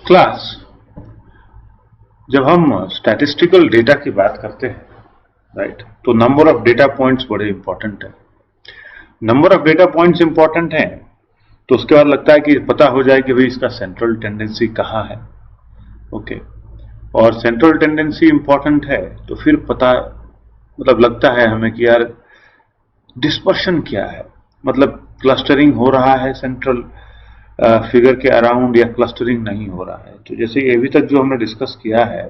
Class, जब हम statistical data की बात करते हैं, राइट, तो नंबर ऑफ डेटा पॉइंट्स बड़े इंपॉर्टेंट है। Number of data points important है तो उसके बाद लगता है कि पता हो जाए कि भाई इसका सेंट्रल टेंडेंसी कहाँ है। ओके, और सेंट्रल टेंडेंसी इंपॉर्टेंट है तो फिर पता मतलब लगता है हमें कि यार डिस्पर्शन क्या है, मतलब क्लस्टरिंग हो रहा है सेंट्रल फिगर के अराउंड या क्लस्टरिंग नहीं हो रहा है। तो जैसे अभी तक जो हमने डिस्कस किया है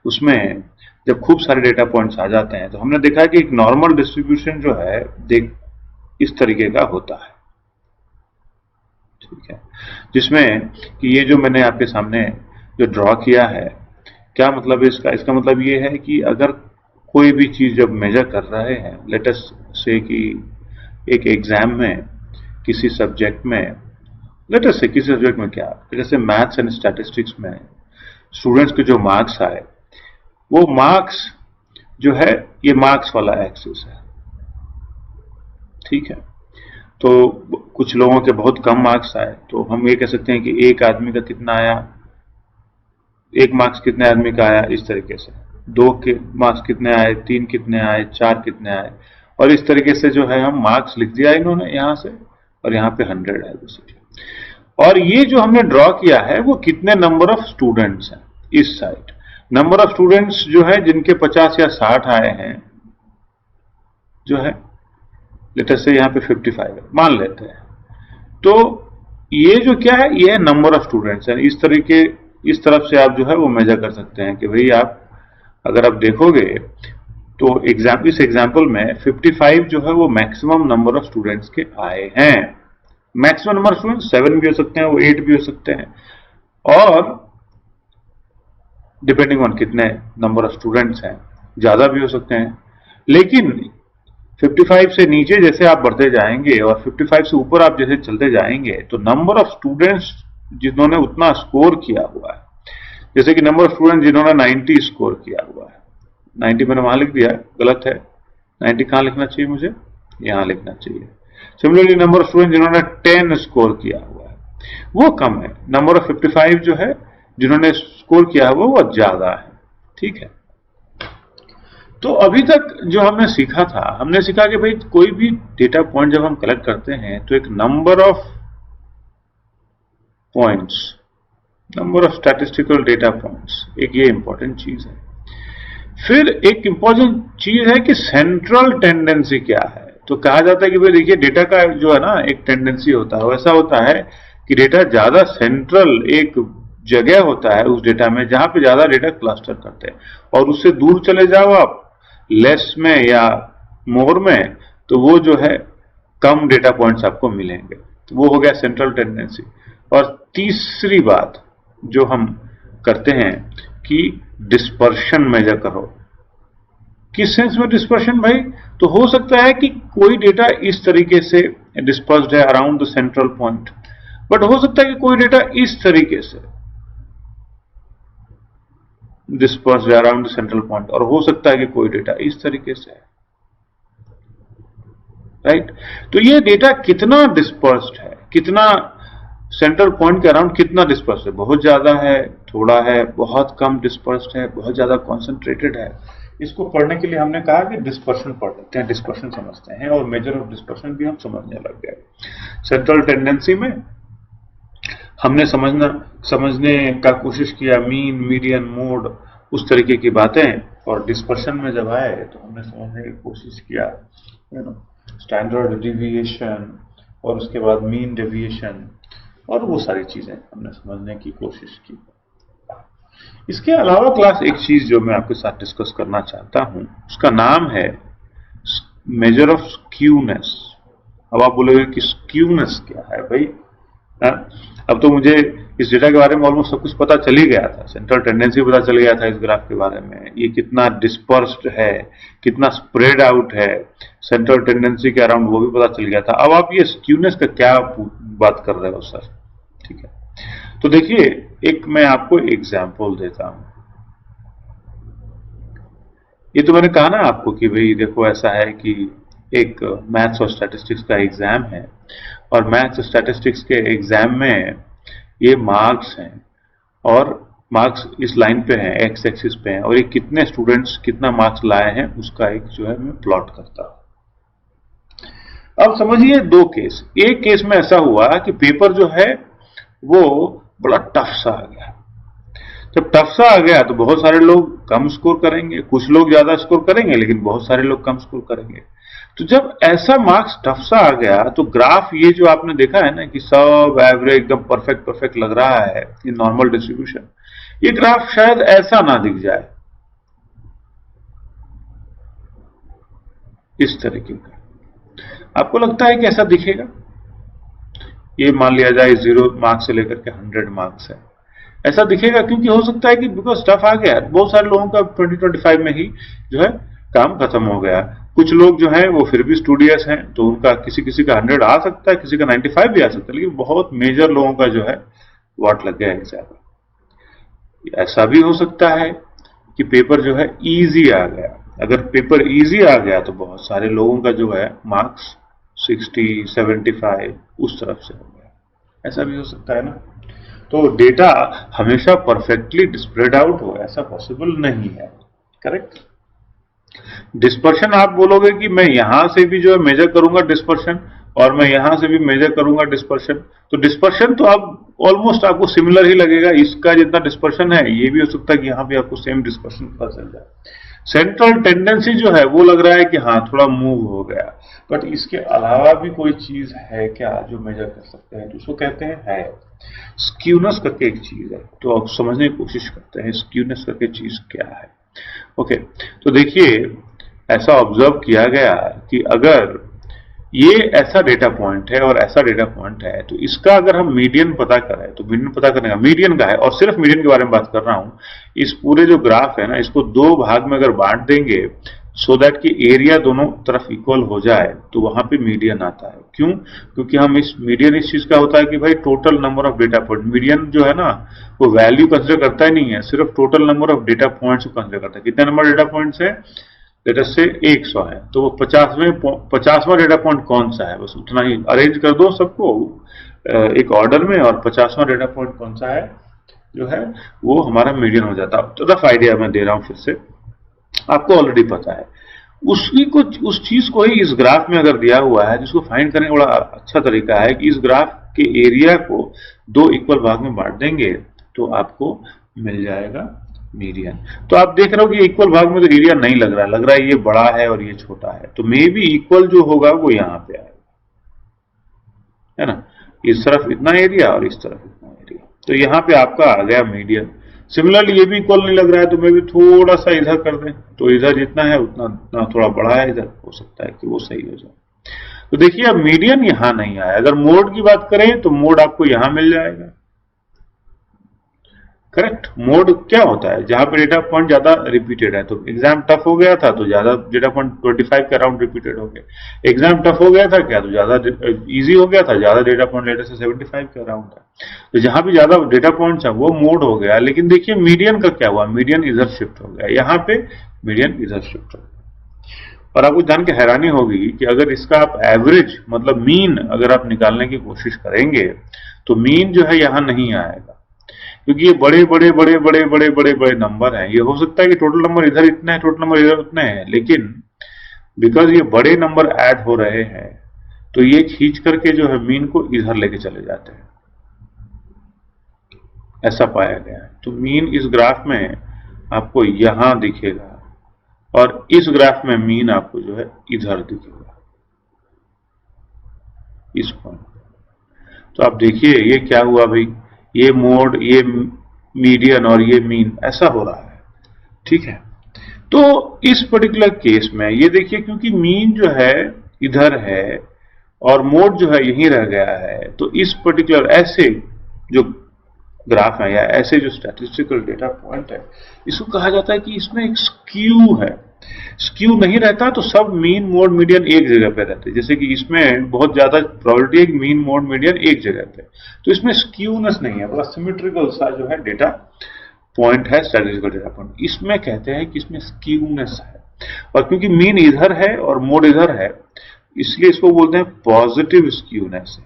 उसमें जब खूब सारे डेटा पॉइंट्स आ जाते हैं तो हमने देखा है कि एक नॉर्मल डिस्ट्रीब्यूशन जो है देख इस तरीके का होता है, ठीक है, जिसमें कि ये जो मैंने आपके सामने जो ड्रॉ किया है, क्या मतलब है इसका मतलब ये है कि अगर कोई भी चीज जब मेजर कर रहे हैं, लेट अस से कि एक एग्जाम में किसी सब्जेक्ट में, लेट अस से किसी सब्जेक्ट में क्या, जैसे मैथ्स एंड स्टैटिस्टिक्स में स्टूडेंट्स के जो मार्क्स आए, वो मार्क्स जो है ये मार्क्स वाला एक्सिस है, ठीक है। तो कुछ लोगों के बहुत कम मार्क्स आए तो हम ये कह सकते हैं कि एक आदमी का कितना आया, एक मार्क्स कितने आदमी का आया, इस तरीके से दो के मार्क्स कितने आए, तीन कितने आए, चार कितने आए, और इस तरीके से जो है हम मार्क्स लिख दिया इन्होंने यहां से, और यहां पे 100 है बेसिकली। और ये जो हमने ड्रॉ किया है वो कितने नंबर ऑफ स्टूडेंट्स हैं इस साइड, नंबर ऑफ स्टूडेंट्स जो है जिनके 50 या 60 आए हैं जो है, लेटेस्ट से यहाँ पे 55 है मान लेते हैं, तो ये जो क्या है ये है नंबर ऑफ स्टूडेंट्स है। इस तरफ से आप जो है वो मेजर कर सकते हैं कि भाई आप अगर आप देखोगे तो इस एग्जाम्पल में 55 जो है वो मैक्सिमम नंबर ऑफ स्टूडेंट्स के आए हैं। मैक्सिमम नंबर ऑफ स्टूडेंट्स 7 भी हो सकते हैं, वो 8 भी हो सकते हैं, और डिपेंडिंग ऑन कितने नंबर ऑफ स्टूडेंट्स हैं ज्यादा भी हो सकते हैं। लेकिन 55 से नीचे जैसे आप बढ़ते जाएंगे और 55 से ऊपर आप जैसे चलते जाएंगे तो नंबर ऑफ स्टूडेंट्स जिन्होंने उतना स्कोर किया हुआ है, जैसे कि नंबर ऑफ स्टूडेंट जिन्होंने 90 स्कोर किया हुआ है, 90 मैंने वहां लिख दिया, गलत है, 90 कहां लिखना चाहिए मुझे, यहां लिखना चाहिए। सिमिलरली नंबर ऑफ स्टूडेंट जिन्होंने 10 स्कोर किया हुआ है वो कम है, नंबर ऑफ 55 जो है जिन्होंने स्कोर किया हुआ वो ज्यादा है, ठीक है। तो अभी तक जो हमने सीखा था, हमने सीखा कि भाई कोई भी डेटा पॉइंट जब हम कलेक्ट करते हैं तो एक number of points, number of statistical data points, एक ये इंपॉर्टेंट चीज है। फिर एक इंपॉर्टेंट चीज है कि सेंट्रल टेंडेंसी क्या है। तो कहा जाता है कि भाई देखिए डेटा का जो है ना एक टेंडेंसी होता है, वैसा होता है कि डेटा ज्यादा सेंट्रल एक जगह होता है उस डेटा में जहां पे ज्यादा डेटा क्लस्टर करते हैं, और उससे दूर चले जाओ आप लेस में या मोर में तो वो जो है कम डेटा पॉइंट्स आपको मिलेंगे, तो वो हो गया सेंट्रल टेंडेंसी। और तीसरी बात जो हम करते हैं कि डिस्पर्शन मेजर करो। किस सेंस में डिस्पर्शन भाई, तो हो सकता है कि कोई डेटा इस तरीके से डिस्पर्स्ड है around the central point, but हो सकता है कि कोई डेटा इस तरीके से डिस्पर्स्ड है अराउंड द सेंट्रल पॉइंट, और हो सकता है कि कोई डेटा इस तरीके से है, राइट। तो ये डेटा कितना डिस्पर्स्ड है, कितना सेंट्रल पॉइंट के अराउंड कितना डिस्पर्स्ड है, बहुत ज्यादा है, थोड़ा है, बहुत कम डिस्पर्स्ड है, बहुत ज्यादा कॉन्सेंट्रेटेड है, इसको पढ़ने के लिए हमने कहा कि डिस्पर्शन पढ़ लेते हैं, डिस्पर्शन समझते हैं, और मेजर ऑफ डिस्पर्शन भी हम समझने लग गए। सेंट्रल टेंडेंसी में हमने समझने का कोशिश किया मीन, मीडियन, मोड, उस तरीके की बातें, और डिस्पर्शन में जब आए तो हमने समझने की कोशिश किया स्टैंडर्ड डिविएशन, और उसके बाद मीन डेविएशन, और वो सारी चीजें हमने समझने की कोशिश की। इसके अलावा क्लास एक चीज जो मैं आपके साथ डिस्कस करना चाहता हूं उसका नाम है मेजर ऑफ स्क्यूनेस। अब आप बोलोगे कि स्क्यूनेस क्या है भाई, अब तो मुझे इस डेटा के बारे में ऑलमोस्ट सब कुछ पता चल ही गया था, सेंट्रल टेंडेंसी पता चल गया था इस ग्राफ के बारे में, ये कितना डिस्पर्स्ड है, कितना स्प्रेड आउट है सेंट्रल टेंडेंसी के अराउंड, वो भी पता चल गया था। अब आप ये स्क्यूनेस का क्या बात कर रहे हो सर, ठीक है। तो देखिए एक मैं आपको एग्जाम्पल देता हूं। ये तो मैंने कहा ना आपको कि भाई देखो ऐसा है कि एक मैथ्स और स्टैटिस्टिक्स का एग्जाम है, और मैथ्स और स्टैटिस्टिक्स के एग्जाम में ये मार्क्स हैं, और मार्क्स इस लाइन पे हैं, एक्स एक्सिस पे हैं, और ये कितने स्टूडेंट्स कितना मार्क्स लाए हैं उसका एक जो है मैं प्लॉट करता हूं। अब समझिए दो केस। एक केस में ऐसा हुआ कि पेपर जो है वो बड़ा टफ सा आ गया। जब टफ सा आ गया तो बहुत सारे लोग कम स्कोर करेंगे, कुछ लोग ज्यादा स्कोर करेंगे, लेकिन बहुत सारे लोग कम स्कोर करेंगे। तो जब ऐसा मार्क्स टफ सा आ गया तो ग्राफ ये जो आपने देखा है ना कि सब एवरेज एकदम परफेक्ट परफेक्ट लग रहा है, ये नॉर्मल डिस्ट्रीब्यूशन, ये ग्राफ शायद ऐसा ना दिख जाए, इस तरीके का। आपको लगता है कि ऐसा दिखेगा? ये मान लिया जाए 0 मार्क्स से लेकर के 100 मार्क्स है, ऐसा दिखेगा? क्योंकि हो सकता है कि बिकॉज टफ आ गया, बहुत सारे लोगों का 2025 में ही जो है काम खत्म हो गया। कुछ लोग जो हैं वो फिर भी स्टूडियस हैं, तो उनका किसी किसी का 100 आ सकता है, किसी का 95 भी आ सकता है, लेकिन बहुत मेजर लोगों का जो है वाट लग गया एग्जाम में। ऐसा भी हो सकता है कि पेपर जो है इजी आ गया। अगर पेपर इजी आ गया तो बहुत सारे लोगों का जो है मार्क्स 60, 75 उस तरफ से हो गया, ऐसा भी हो सकता है ना। तो डेटा हमेशा परफेक्टली स्प्रेड आउट हो ऐसा पॉसिबल नहीं है, करेक्ट। डिस्पर्शन आप बोलोगे कि मैं यहां से भी जो है मेजर करूंगा डिस्पर्शन, और मैं यहां से भी मेजर करूंगा डिस्पर्शन, तो डिस्पर्शन तो आप ऑलमोस्ट आपको सिमिलर ही लगेगा। इसका जितना डिस्पर्शन है ये भी हो सकता है कि यहां भी आपको सेम डिस्पर्शन पता चल जाए। सेंट्रल टेंडेंसी जो है वो लग रहा है कि हाँ थोड़ा मूव हो गया, बट इसके अलावा भी कोई चीज है क्या जो मेजर कर सकते हैं? तो उसको कहते हैं स्क्यूनेस करके एक चीज है। तो आप समझने की कोशिश करते हैं स्क्यूनेस करके चीज क्या है। ओके, तो देखिए ऐसा ऑब्जर्व किया गया कि अगर ये ऐसा डेटा पॉइंट है और ऐसा डेटा पॉइंट है, तो इसका अगर हम मीडियन पता करें, तो मीडियन पता करने का मीडियन का है, और सिर्फ मीडियन के बारे में बात कर रहा हूं। इस पूरे जो ग्राफ है ना, इसको दो भाग में अगर बांट देंगे सो दैट कि एरिया दोनों तरफ इक्वल हो जाए, तो वहां पे मीडियन आता है। क्यों? क्योंकि हम इस मीडियन इस चीज का होता है कि भाई total number of data point, median जो है ना वो वैल्यू कंसिडर करता ही नहीं है, सिर्फ total number of data points को कंसिडर करता है। कितने नंबर डेटा पॉइंट्स है? डेटा से 100 है, तो वो 50वां डेटा पॉइंट कौन सा है, बस उतना ही अरेंज कर दो सबको एक ऑर्डर में, और 50वां डेटा पॉइंट कौन सा है जो है वो हमारा मीडियन हो जाता है। तो रफ आइडिया मैं दे रहा हूं, फिर से आपको ऑलरेडी पता है। उसकी कुछ उस चीज को ही इस ग्राफ में अगर दिया हुआ है, जिसको फाइंड करने का बड़ा अच्छा तरीका है कि इस ग्राफ के एरिया को दो इक्वल भाग में बांट देंगे तो आपको मिल जाएगा मीडियन। तो आप देख रहे हो कि इक्वल भाग में तो एरिया नहीं लग रहा है, लग रहा है ये बड़ा है और ये छोटा है, तो मे बी इक्वल जो होगा वो यहां पे आएगा, है ना। इस तरफ इतना एरिया और इस तरफ इतना एरिया, तो यहां पे आपका आ गया मीडियन। सिमिलरली ये भी इक्वल नहीं लग रहा है, तो मैं भी थोड़ा सा इधर कर दें, तो इधर जितना है उतना थोड़ा बड़ा है, इधर हो सकता है कि वो सही हो जाए। तो देखिए अब मीडियन यहां नहीं आया। अगर मोड की बात करें तो मोड आपको यहां मिल जाएगा, करेक्ट। मोड क्या होता है? जहां पे डेटा पॉइंट ज्यादा रिपीटेड है, तो एग्जाम टफ हो गया था तो ज्यादा डेटा पॉइंट 25 के अराउंड रिपीटेड हो गए। एग्जाम टफ हो गया था क्या, तो ज्यादा इजी हो गया था, ज्यादा डेटा पॉइंट लेटर से 75 के अराउंड था। तो जहां भी ज्यादा डेटा पॉइंट्स है वो मोड हो गया। लेकिन देखिए मीडियन का क्या हुआ, मीडियन इधर शिफ्ट हो गया, यहाँ पे मीडियन इधर शिफ्ट हो गया। और आपको जान के हैरानी होगी कि अगर इसका आप एवरेज मतलब मीन अगर आप निकालने की कोशिश करेंगे तो मीन जो है यहां नहीं आएगा, क्योंकि ये बड़े बड़े बड़े बड़े बड़े बड़े बड़े नंबर हैं। ये हो सकता है कि टोटल नंबर इधर इतने हैं, टोटल नंबर इधर उतने हैं, लेकिन बिकॉज ये बड़े नंबर ऐड हो रहे हैं तो ये खींच करके जो है मीन को इधर लेके चले जाते हैं, ऐसा पाया गया है। तो मीन इस ग्राफ में आपको यहां दिखेगा और इस ग्राफ में मीन आपको जो है इधर दिखेगा, इस पॉइंट। तो आप देखिए ये क्या हुआ भाई, ये मोड, ये मीडियन और ये मीन ऐसा हो रहा है, ठीक है। तो इस पर्टिकुलर केस में ये देखिए क्योंकि मीन जो है इधर है और मोड जो है यहीं रह गया है, तो इस पर्टिकुलर ऐसे जो ग्राफ है या ऐसे जो स्टैटिस्टिकल डेटा पॉइंट है, इसको कहा जाता है कि इसमें एक स्क्यू है। स्क्यू नहीं रहता तो सब मीन मोड मीडियन एक जगह पे रहते, जैसे कि इसमें बहुत ज्यादा प्रोबेबिलिटी है कि मीन मोड मीडियन एक जगह पे, तो इसमें स्क्यूनेस नहीं है, बड़ा सिमेट्रिकल सा जो है डेटा पॉइंट है, स्टैटिस्टिकल डेटा पॉइंट। इसमें कहते हैं कि इसमें स्क्यूनेस है, और क्योंकि मीन इधर है और मोड इधर है इसलिए इसको बोलते हैं पॉजिटिव स्क्यूनेस।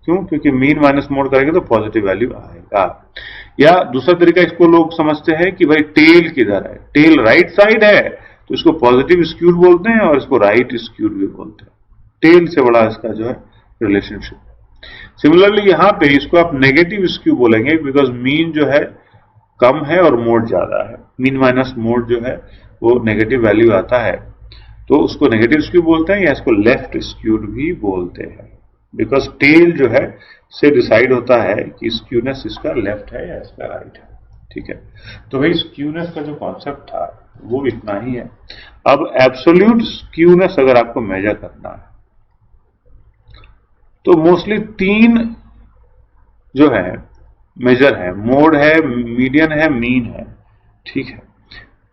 क्यों? क्योंकि मीन माइनस मोड करेंगे तो पॉजिटिव वैल्यू आएगा। या दूसरा तरीका इसको लोग समझते हैं कि भाई टेल किधर है, टेल राइट साइड है तो इसको पॉजिटिव स्क्यूड बोलते हैं और इसको राइट स्क्यूड भी बोलते हैं। टेल से बड़ा इसका जो है रिलेशनशिप। सिमिलरली यहां पे इसको आप नेगेटिव स्क्यू बोलेंगे बिकॉज मीन जो है कम है और मोड ज्यादा है। मीन माइनस मोड जो है वो नेगेटिव वैल्यू आता है तो उसको नेगेटिव स्क्यू बोलते हैं या इसको लेफ्ट स्क्यूड भी बोलते हैं बिकॉज टेल जो है से डिसाइड होता है कि स्क्यूनेस इसका लेफ्ट है या इसका राइट है। ठीक है, तो भाई स्क्यूनेस का जो कॉन्सेप्ट था वो इतना ही है। अब एब्सोल्यूट स्क्यूनेस अगर आपको मेजर करना है तो मोस्टली 3 जो है मेजर है, मोड है, मीडियन है, मीन है। ठीक है,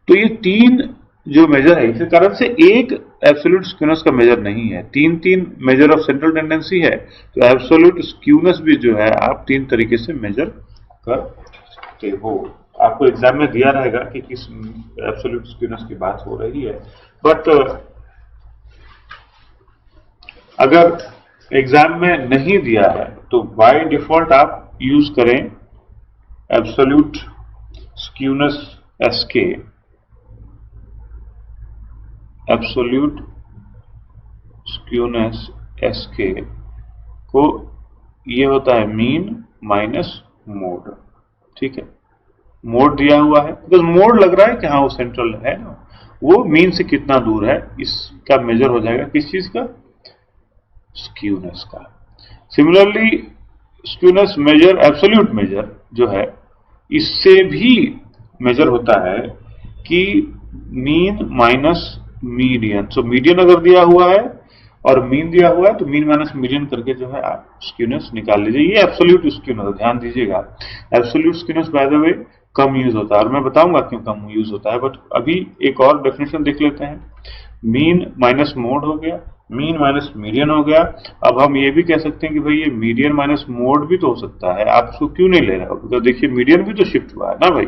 तो ये 3 जो मेजर है इस कारण से एक एब्सोल्यूट स्क्यूनेस का मेजर नहीं है, 3 मेजर ऑफ सेंट्रल टेंडेंसी है। तो एब्सोल्यूट स्क्यूनेस भी जो है आप 3 तरीके से मेजर कर सकते हो। आपको एग्जाम में दिया रहेगा कि किस एब्सोल्यूट स्क्यूनेस की बात हो रही है, बट अगर एग्जाम में नहीं दिया है तो बाय डिफॉल्ट आप यूज करें absolute skewness SK, absolute skewness SK को ये होता है मीन माइनस मोड। ठीक है, मोड दिया हुआ है बिकॉज मोड लग रहा है कि हाँ वो सेंट्रल है ना, वो मीन से कितना दूर है इसका मेजर हो जाएगा किस चीज का, स्क्यूनेस का। Similarly skewness measure absolute measure जो है इससे भी मेजर होता है कि mean minus median. So median अगर दिया हुआ है और मीन दिया हुआ है तो मीन माइनस मीडियन करके जो है आप स्क्यूनेस निकाल लीजिए। ये एब्सोल्यूट स्क्यूनेस, ध्यान दीजिएगा absolute skewness by the way come use होता है और मैं बताऊंगा क्यों कम यूज होता है, बट अभी एक और डेफिनेशन देख लेते हैं। मीन माइनस मोड हो गया, मीन माइनस मीडियन हो गया। अब हम ये भी कह सकते हैं कि भाई ये मीडियन माइनस मोड भी तो हो सकता है, आप उसको क्यों नहीं ले रहे हो, बिकॉज देखिए मीडियन भी तो शिफ्ट हुआ है ना भाई।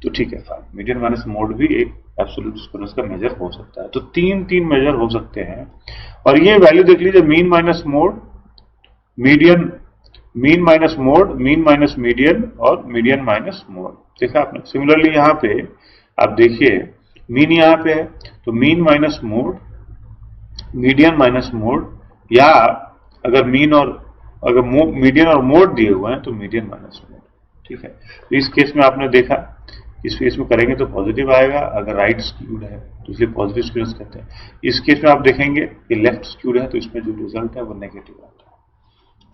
तो ठीक है, फाइन, मीडियन माइनस मोड भी एक एब्सोल्यूट स्क्यूनेस का मेजर हो सकता है। तो 3 मेजर हो सकते हैं और ये वैल्यू देख लीजिए, mean minus mode, median, mean minus mode, mean minus median और मीडियन माइनस मोड। देखा आपने। सिमिलरली यहां पे आप देखिए मीन यहां पे है तो mean minus mode, median minus mode, या अगर मीन और अगर मीडियन और मोड दिए हुए हैं तो मीडियन माइनस मोड। ठीक है, तो इस केस में आपने देखा इस केस में करेंगे तो पॉजिटिव आएगा, अगर राइट स्क्यूड है तो इसलिए पॉजिटिव स्क्यूनेस कहते हैं। इस केस में आप देखेंगे कि लेफ्ट स्क्यूड है तो इसमें जो रिजल्ट है वो नेगेटिव आता है।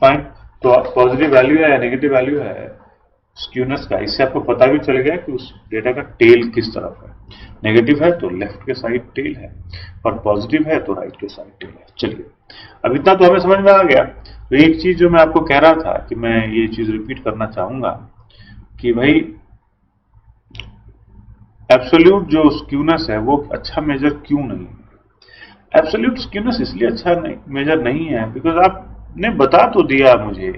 फाइन, तो पॉजिटिव वैल्यू है या नेगेटिव वैल्यू है स्क्यूनेस का, इससे आपको पता भी चल गया कि उस डेटा का टेल किस तरफ है। नेगेटिव है तो लेफ्ट के साइड टेल है और पॉजिटिव है तो राइट के साइड टेल है। चलिए, अब इतना तो हमें समझ में आ गया। तो एक चीज जो मैं आपको कह रहा था कि मैं ये चीज रिपीट करना चाहूंगा कि भाई एब्सोल्यूट जो स्क्यूनेस है वो अच्छा मेजर क्यों नहीं है। एब्सोल्यूट स्क्यूनेस इसलिए अच्छा मेजर नहीं है बिकॉज आपने बता तो दिया मुझे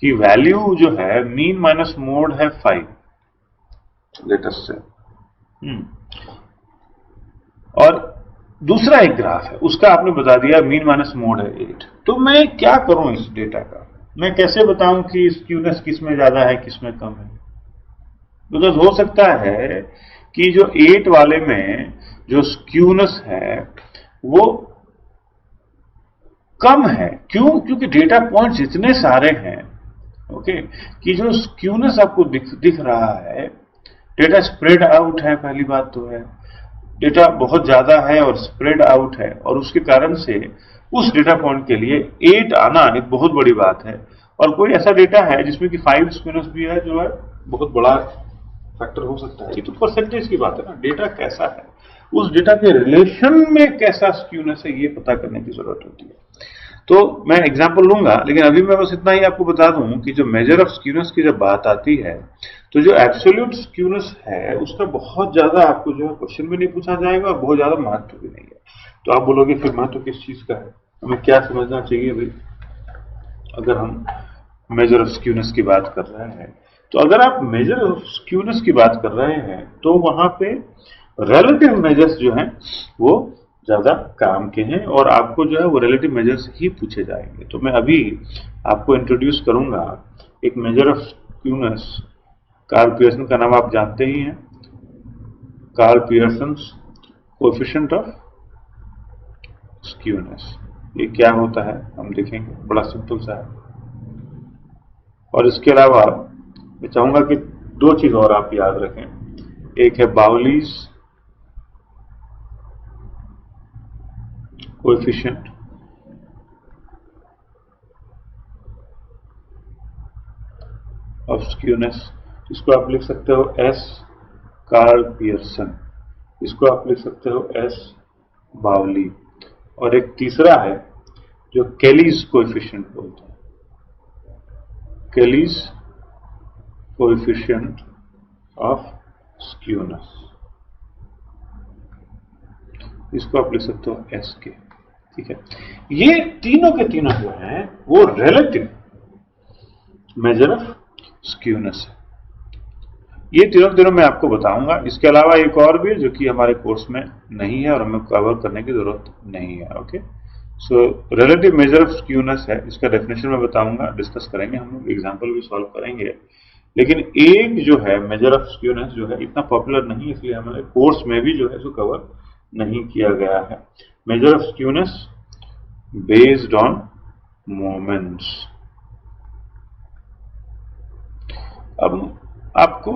कि वैल्यू जो है मीन माइनस मोड है 5 लेटेस्ट से, और दूसरा एक ग्राफ है उसका आपने बता दिया मीन माइनस मोड है 8। तो मैं क्या करूं इस डेटा का, मैं कैसे बताऊं कि स्क्यूनेस किस में ज्यादा है किस में कम है। बिकॉज हो सकता है कि जो 8 वाले में जो स्क्यूनेस है वो कम है। क्यों? क्योंकि डेटा पॉइंट्स इतने सारे हैं, ओके, कि जो स्क्यूनेस आपको दिख रहा है, डेटा स्प्रेड आउट है, पहली बात तो है, डेटा बहुत ज्यादा है और स्प्रेड आउट है, और उसके कारण से उस डेटा पॉइंट के लिए 8 आना एक बहुत बड़ी बात है। और कोई ऐसा डेटा है जिसमें कि 5 स्क्यूनेस भी है जो है बहुत बड़ा फैक्टर हो सकता है। ये तो परसेंटेज की बात है ना, डेटा कैसा है, उस डेटा के रिलेशन में कैसा स्क्यूनेस है, ये पता करने की जरूरत होती है। तो मैं एग्जांपल लूंगा, लेकिन अभी मैं बस इतना ही आपको बता दूं कि जो मेजर ऑफ स्क्यूनेस की जब बात आती है तो जो एब्सोल्यूट स्क्यूनेस है उसका बहुत ज्यादा आपको जो है क्वेश्चन भी नहीं पूछा जाएगा और बहुत ज्यादा महत्व भी नहीं है। तो आप बोलोगे फिर महत्व किस चीज का है, हमें क्या समझना चाहिए भाई अगर हम मेजर ऑफ स्क्यूनेस की बात कर रहे हैं। तो अगर आप मेजर ऑफ स्क्यूनेस की बात कर रहे हैं तो वहां पे रिलेटिव मेजर्स जो हैं वो ज्यादा काम के हैं और आपको जो है वो रिलेटिव मेजर्स ही पूछे जाएंगे। तो मैं अभी आपको इंट्रोड्यूस करूंगा एक measure of skewness Karl Pearson का नाम आप जानते ही हैं, Karl Pearson's coefficient of skewness. ये क्या होता है हम देखेंगे, बड़ा सिंपल सा है। और इसके अलावा मैं चाहूंगा कि दो चीज और आप याद रखें, एक है बाउलीज कोएफिशिएंट ऑफ स्क्यूनेस, इसको आप लिख सकते हो एस कार्ल पियर्सन, इसको आप लिख सकते हो एस बाउली। और एक तीसरा है जो केलीज कोएफिशिएंट बोलते हैं, केलीज कोएफिशिएंट ऑफ स्क्यूनेस, इसको आप लिख सकते हो एस के। ठीक है, ये तीनों के तीनों जो हैं वो रिलेटिव मेजर ऑफ स्क्यूनेस है। ये तीनों मैं आपको बताऊंगा। इसके अलावा एक और भी है जो कि हमारे कोर्स में नहीं है और हमें कवर करने की जरूरत नहीं है। Okay, so relative major of skewness है, इसका डेफिनेशन मैं बताऊंगा, डिस्कस करेंगे, हम लोग एग्जांपल भी सॉल्व करेंगे। लेकिन एक जो है मेजर ऑफ स्क्यूनेस जो है इतना पॉपुलर नहीं है, इसलिए हमारे कोर्स में भी जो है इसको कवर नहीं किया गया है। Major of skewness based on moments. अब आपको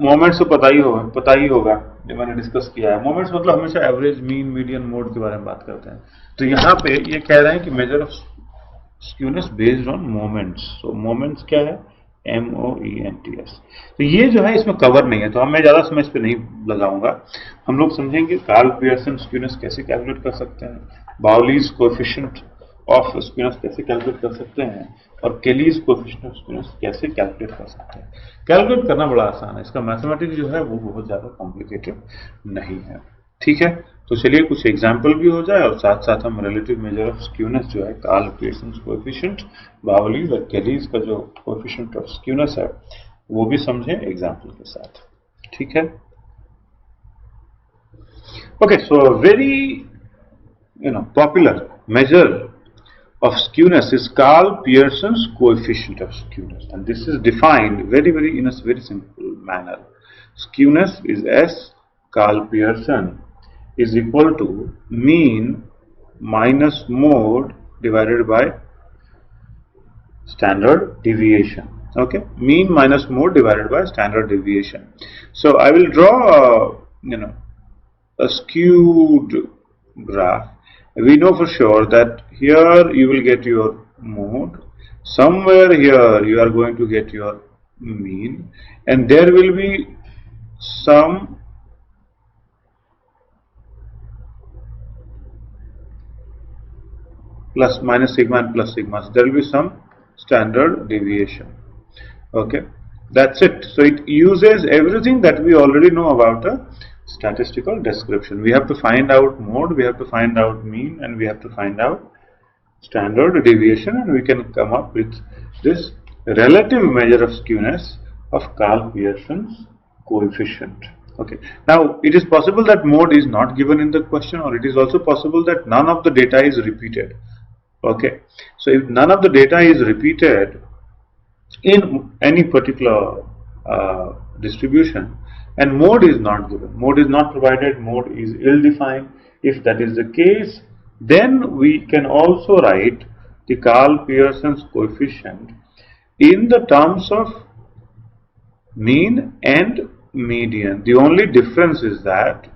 मोमेंट्स तो पता ही होगा जो मैंने डिस्कस किया है। मोमेंट्स मतलब हमेशा एवरेज, मीन, मीडियन, मोड के बारे में बात करते हैं। तो यहाँ पे ये कह रहे हैं कि major of skewness based on moments. So moments क्या है, MOENTS। तो ये जो है इसमें कवर नहीं है, तो मैं ज्यादा समय इस पर नहीं लगाऊंगा। हम लोग समझेंगे कार्ल पियर्सन स्क्यूनेस कैसे कैलकुलेट कर सकते हैं, बाउलीज कोएफिशिएंट ऑफ स्क्यूनेस कैसे कैलकुलेट कर सकते हैं, और केलीज कोएफिशिएंट ऑफ स्क्यूनेस कैसे कैलकुलेट कर सकते हैं। कैलकुलेट करना बड़ा आसान है, इसका मैथमेटिक्स जो है वो बहुत ज्यादा कॉम्प्लिकेटेड नहीं है। ठीक है, तो चलिए कुछ एग्जाम्पल भी हो जाए और साथ साथ हम रिलेटिव मेजर ऑफ स्क्यूनेस जो है कार्ल पियर्सन कोएफिशिएंट, बाउलीज और केलीज का जो कोएफिशिएंट ऑफ स्क्यूनेस है वो भी समझें एग्जाम्पल के साथ। ठीक है, okay, so very popular measure of skewness is Karl Pearson's coefficient of skewness, and this is defined very in a very simple manner. Skewness is S Karl Pearson is equal to mean minus mode divided by standard deviation. Okay, mean minus mode divided by standard deviation. So I will draw a skewed graph. We know for sure that here you will get your mode, somewhere here you are going to get your mean, and there will be some plus minus sigma and plus sigma, so there will be some standard deviation. Okay, that's it. So it uses everything that we already know about a statistical description. We have to find out mode, we have to find out mean, and we have to find out standard deviation, and we can come up with this relative measure of skewness of Karl Pearson's coefficient. Okay, now it is possible that mode is not given in the question, or it is also possible that none of the data is repeated. Okay, so if none of the data is repeated in any particular distribution, and mode is not given, mode is not provided, mode is ill-defined, if that is the case, then we can also write the Karl Pearson's coefficient in the terms of mean and median. The only difference is that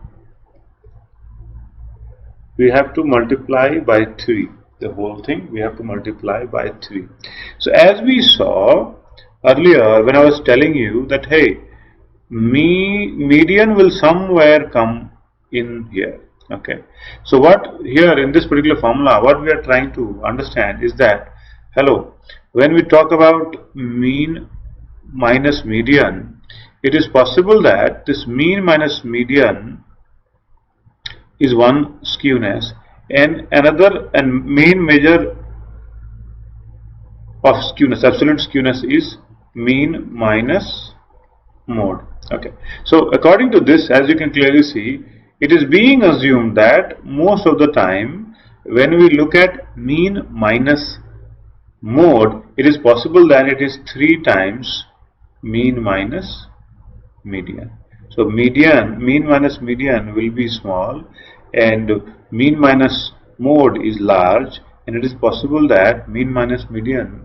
we have to multiply by 3. The whole thing we have to multiply by 3. So as we saw earlier when I was telling you that, hey, median will somewhere come in here. Okay, so what here in this particular formula, what we are trying to understand is that, hello, when we talk about mean minus median, it is possible that this mean minus median is one skewness, and another and main measure of skewness, absolute skewness, is mean minus mode. Okay, so according to this, as you can clearly see, it is being assumed that most of the time when we look at mean minus mode, it is possible that it is 3 times mean minus median. So mean minus median will be small, and mean minus mode is large, and it is possible that mean minus median,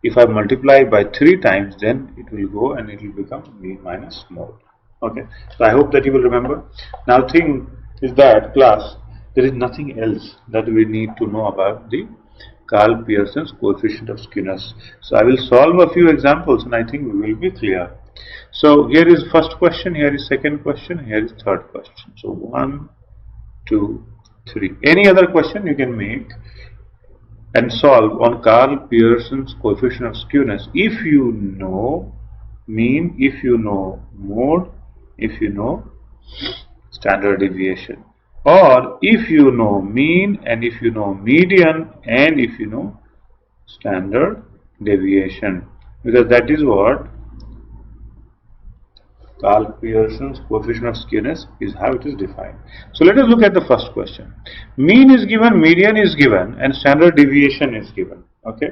if I multiply by 3 times, then it will go and it will become mean minus mode. Okay, so I hope that you will remember. Now thing is that class, there is nothing else that we need to know about the Karl Pearson's coefficient of skewness. So I will solve a few examples and I think we will be clear. So here is first question, here is second question, here is third question. So 1, 2, 3. Any other question you can make and solve on Karl Pearson's coefficient of skewness if you know mean, if you know mode, if you know standard deviation, or if you know mean and if you know median and if you know standard deviation, because that is what Karl Pearson's coefficient of skewness is, how it is defined. So let us look at the first question. Mean is given, median is given, and standard deviation is given. Okay,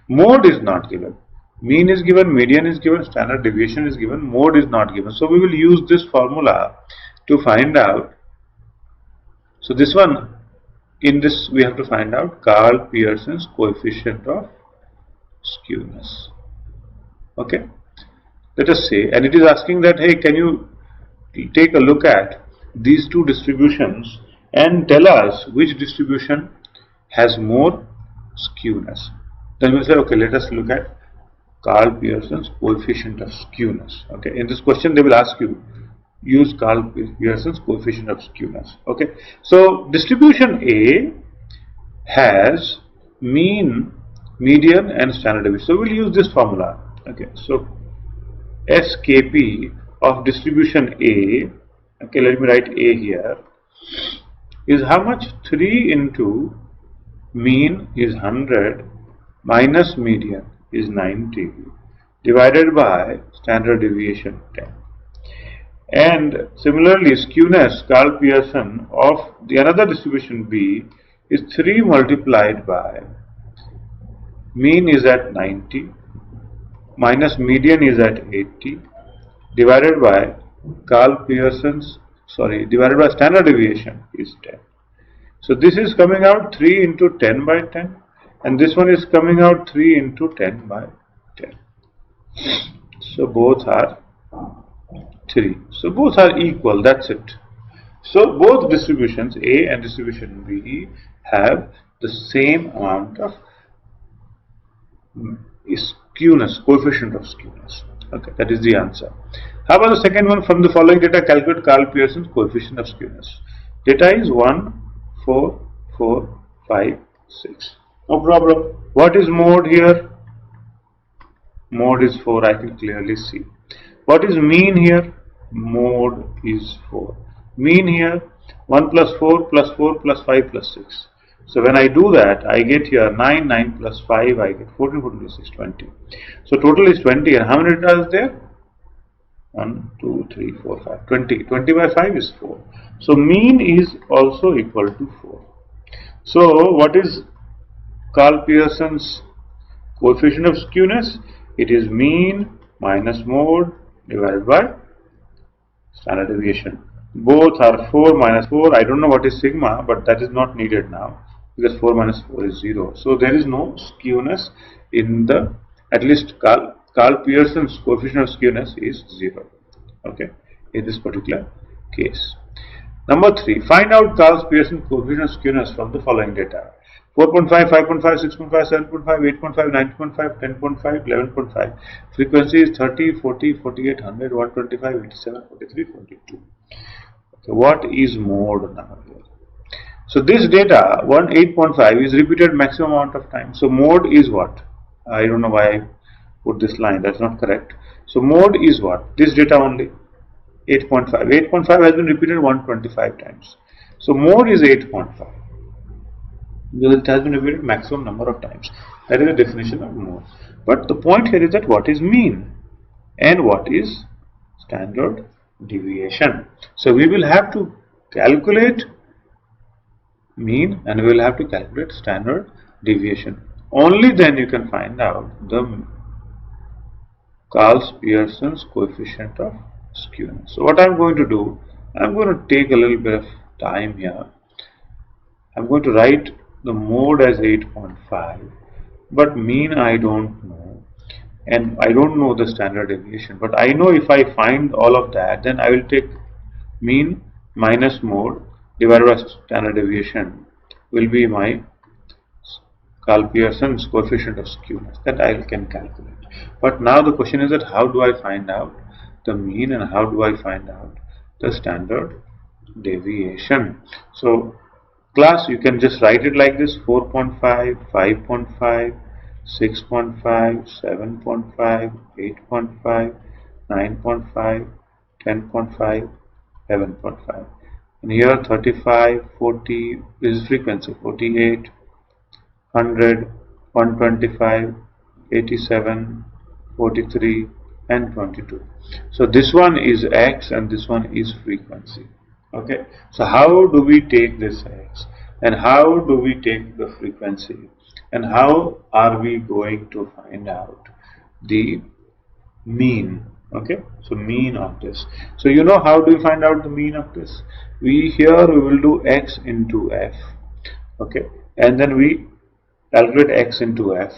mode is not given. Mean is given, median is given, standard deviation is given, mode is not given. So we will use this formula to find out. So this one, in this we have to find out Karl Pearson's coefficient of skewness. Okay, let us say, and it is asking that, hey, can you take a look at these two distributions and tell us which distribution has more skewness. Then we will say, okay, let us look at Karl Pearson's coefficient of skewness. Okay, in this question they will ask you, use Karl Pearson's coefficient of skewness. Okay, so distribution A has mean, median and standard deviation. So we'll use this formula. Okay, so SKP of distribution A, okay, let me write A here, is how much? 3 into mean is 100 minus median is 90 divided by standard deviation 10. And similarly, skewness, Karl Pearson of the another distribution B is 3 multiplied by mean is at 90 minus median is at 80 divided by divided by standard deviation is 10. So this is coming out 3 into 10 by 10, and this one is coming out 3 into 10 by 10. So both are 3. So both are equal, that's it. So both distributions A and distribution B have the same amount of skewness, coefficient of skewness. Okay, that is the answer. How about the second one? From the following data, calculate Karl Pearson's coefficient of skewness. Data is 1, 4, 4, 5, 6. No problem. What is mode here? Mode is 4, I can clearly see. What is mean here? Mode is 4. Mean here, 1 plus 4 plus 4 plus 5 plus 6. So when I do that, I get here 9, 9 plus 5, I get 14, 14 plus 6, 20. So total is 20, and how many data is there? 1, 2, 3, 4, 5, 20. 20 by 5 is 4. So mean is also equal to 4. So what is Karl Pearson's coefficient of skewness? It is mean minus mode divided by standard deviation. Both are 4 minus 4. I don't know what is sigma, but that is not needed now, because 4 minus 4 is 0. So there is no skewness in the, at least Karl Pearson's coefficient of skewness is 0. Okay, in this particular case. Number 3, find out Karl Pearson's coefficient of skewness from the following data: 4.5, 5.5, 6.5, 7.5, 8.5, 9.5, 10.5, 11.5. Frequency is 30, 40, 48, 100, 125, 87, 43, 42. Okay, what is mode now here? So this data 8.5 is repeated maximum amount of time. So mode is what? I don't know why I put this line, that's not correct. So mode is what? This data only, 8.5. 8.5 has been repeated 125 times. So mode is 8.5. Because it has been repeated maximum number of times. That is the definition of mode. But the point here is that what is mean and what is standard deviation. So we will have to calculate mean and we will have to calculate standard deviation. only then you can find out the Pearson's coefficient of skewness. So what I'm going to do, I'm going to take a little bit of time here. I'm going to write the mode as 8.5, but mean I don't know, and I don't know the standard deviation, but I know if I find all of that, then I will take mean minus mode divided by standard deviation will be my Pearson's coefficient of skewness that I can calculate. But now the question is that how do I find out the mean and how do I find out the standard deviation? So class, you can just write it like this: 4.5, 5.5, 6.5, 7.5, 8.5, 9.5, 10.5, 11.5. And here 35, 40 is frequency, 48, 100, 125, 87, 43 and 22. So this one is X and this one is frequency. Okay, so how do we take this X and how do we take the frequency and how are we going to find out the mean? Okay, so mean of this. So you know how do we find out the mean of this? We will do X into F. Okay, and then we calculate X into F.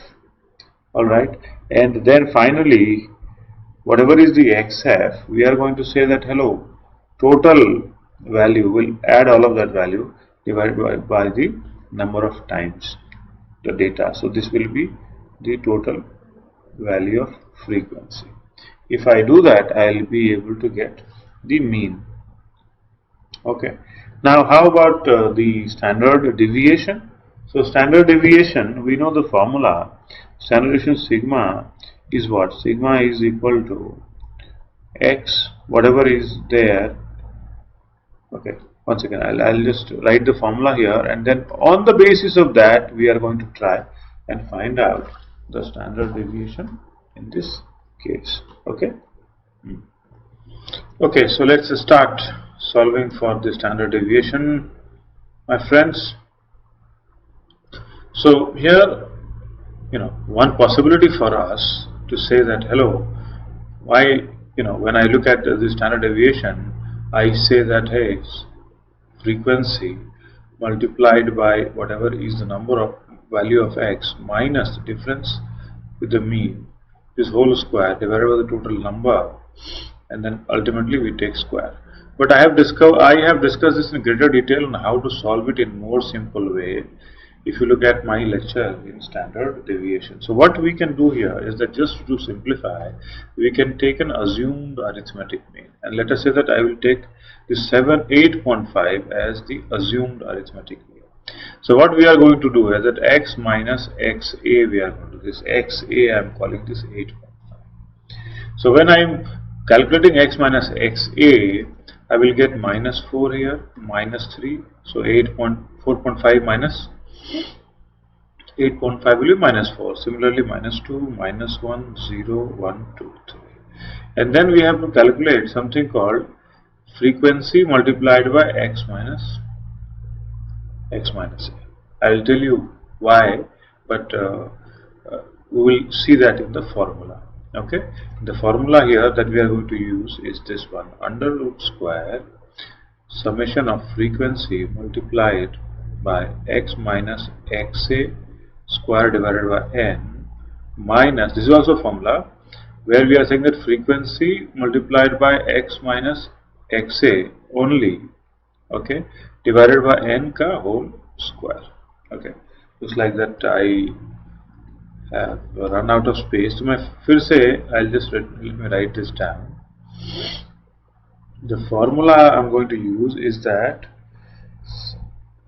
Alright, and then finally whatever is the XF, we are going to say that hello, total value will add all of that value divided by the number of times the data. So this will be the total value of frequency. If I do that, I will be able to get the mean. Okay. Now how about the standard deviation? So standard deviation, we know the formula. Standard deviation sigma is what? Sigma is equal to X, whatever is there. Okay, once again, I'll just write the formula here, and then on the basis of that, we are going to try and find out the standard deviation in this case. Okay. Okay, so let's start solving for the standard deviation, my friends. So here, one possibility for us to say that hello, why, when I look at the standard deviation, I say that hey, frequency multiplied by whatever is the number of value of X minus the difference with the mean is whole square divided by the total number, and then ultimately we take square. But I have discussed this in greater detail on how to solve it in more simple way if you look at my lecture in standard deviation. So what we can do here is that just to simplify, we can take an assumed arithmetic mean, and let us say that I will take this 8.5 as the assumed arithmetic mean. So what we are going to do is that X minus XA, we are going to do this XA, I am calling this 8.5. So when I am calculating X minus XA, I will get minus 4 here, minus 3, so 4.5 minus 8.5 will be minus 4. Similarly, minus 2, minus 1, 0, 1, 2, 3. And then we have to calculate something called frequency multiplied by X minus A. I will tell you why, but we will see that in the formula. Okay, the formula here that we are going to use is this one: under root square summation of frequency multiplied by X minus XA square divided by N minus, this is also formula where we are saying that frequency multiplied by X minus XA only, okay, divided by N ka whole square. Okay, looks like that I have run out of space. So I'll just let me write this down. The formula I'm going to use is that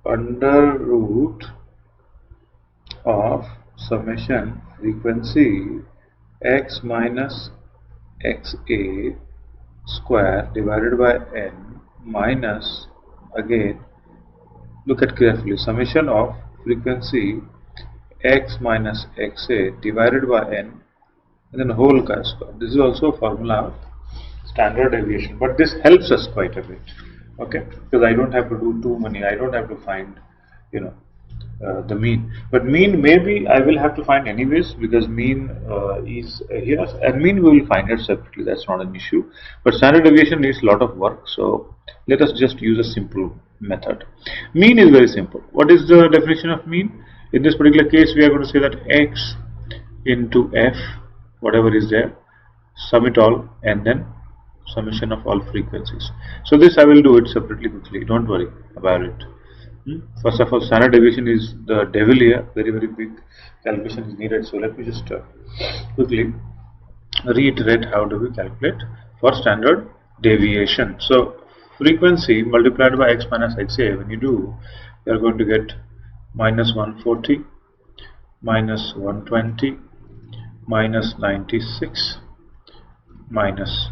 under root of summation frequency X minus XA square divided by N minus, again look at carefully, summation of frequency X minus XA divided by N and then whole square. This is also a formula of standard deviation, but this helps us quite a bit, okay, because I don't have to do too many, I don't have to find the mean, but mean maybe I will have to find anyways, because mean is here, and mean we will find it separately, that's not an issue. But standard deviation needs a lot of work, so let us just use a simple method. Mean is very simple. What is the definition of mean? In this particular case, we are going to say that x into f, whatever is there, sum it all, and then summation of all frequencies. So this I will do it separately quickly, don't worry about it. First of all, standard deviation is the devil here, very big calculation is needed. So let me just quickly reiterate how do we calculate for standard deviation. So frequency multiplied by x minus xa, when you do, you are going to get minus 140, minus 120, minus 96, minus